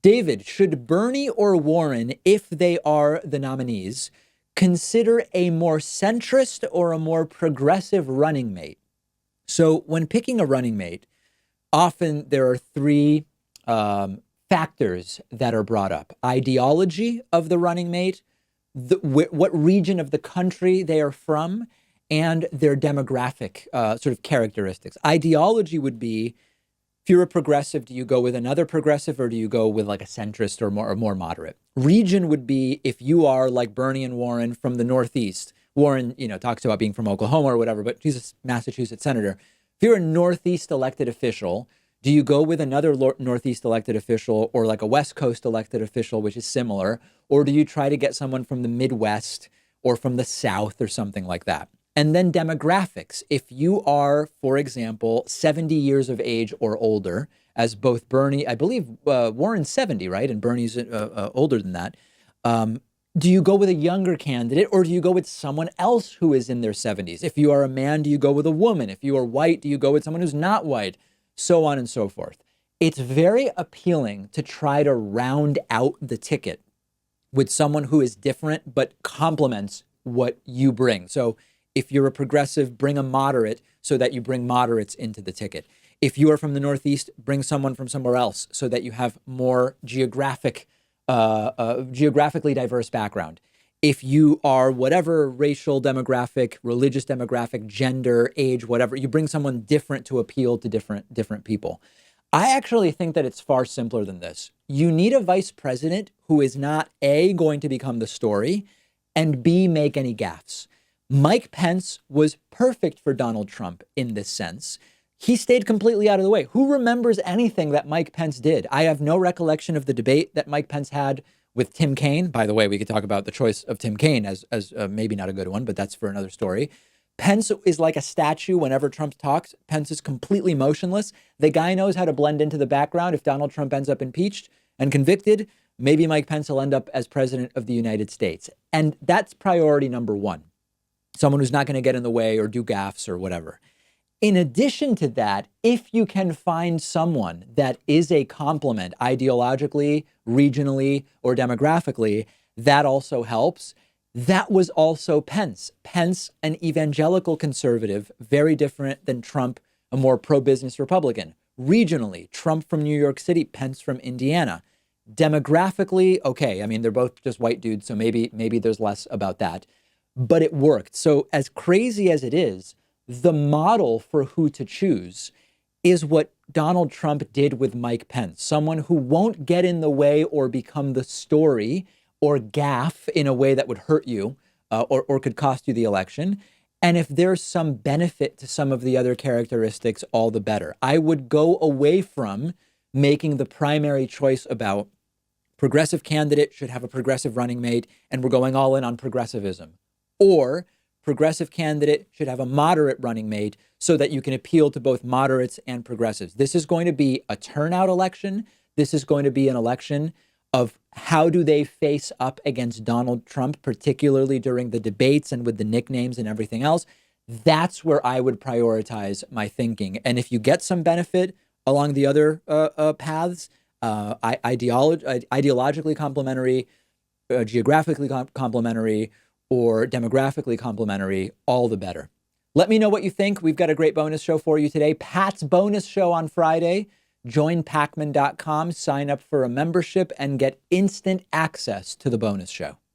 David, should Bernie or Warren, if they are the nominees, consider a more centrist or a more progressive running mate? So when picking a running mate, often there are three factors that are brought up: ideology of the running mate, what region of the country they are from, and their demographic sort of characteristics. Ideology would be, if you're a progressive, do you go with another progressive or do you go with like a centrist or more moderate? Region would be, if you are like Bernie and Warren from the Northeast. Warren, talks about being from Oklahoma or whatever, but he's a Massachusetts senator. If you're a Northeast elected official, do you go with another Northeast elected official or like a West Coast elected official, which is similar? Or do you try to get someone from the Midwest or from the South or something like that? And then demographics. If you are, for example, 70 years of age or older, as both Bernie, I believe Warren's 70, right? And Bernie's older than that. Do you go with a younger candidate or do you go with someone else who is in their 70s? If you are a man, do you go with a woman? If you are white, do you go with someone who's not white? So on and so forth. It's very appealing to try to round out the ticket with someone who is different but complements what you bring. So if you're a progressive, bring a moderate so that you bring moderates into the ticket. If you are from the Northeast, bring someone from somewhere else so that you have more geographically diverse background. If you are whatever racial demographic, religious demographic, gender, age, whatever, you bring someone different to appeal to different people. I actually think that it's far simpler than this. You need a vice president who is not A, going to become the story, and B, make any gaffes. Mike Pence was perfect for Donald Trump in this sense. He stayed completely out of the way. Who remembers anything that Mike Pence did? I have no recollection of the debate that Mike Pence had with Tim Kaine. By the way, we could talk about the choice of Tim Kaine as maybe not a good one, but that's for another story. Pence is like a statue whenever Trump talks. Pence is completely motionless. The guy knows how to blend into the background. If Donald Trump ends up impeached and convicted, maybe Mike Pence will end up as president of the United States. And that's priority number one. Someone who's not going to get in the way or do gaffes or whatever. In addition to that, if you can find someone that is a complement ideologically, regionally, or demographically, that also helps. That was also Pence. Pence, an evangelical conservative, very different than Trump, a more pro-business Republican. Regionally, Trump from New York City, Pence from Indiana. Demographically, okay, I mean, they're both just white dudes, so maybe there's less about that. But it worked. So as crazy as it is, the model for who to choose is what Donald Trump did with Mike Pence, someone who won't get in the way or become the story or gaffe in a way that would hurt you or could cost you the election. And if there's some benefit to some of the other characteristics, all the better. I would go away from making the primary choice about progressive candidate should have a progressive running mate and we're going all in on progressivism. Or progressive candidate should have a moderate running mate so that you can appeal to both moderates and progressives. This is going to be a turnout election. This is going to be an election of how do they face up against Donald Trump, particularly during the debates and with the nicknames and everything else. That's where I would prioritize my thinking. And if you get some benefit along the other paths, ideologically complementary, geographically complementary, or demographically complementary, all the better. Let me know what you think. We've got a great bonus show for you today. Pat's bonus show on Friday. Join Pakman.com, sign up for a membership, and get instant access to the bonus show.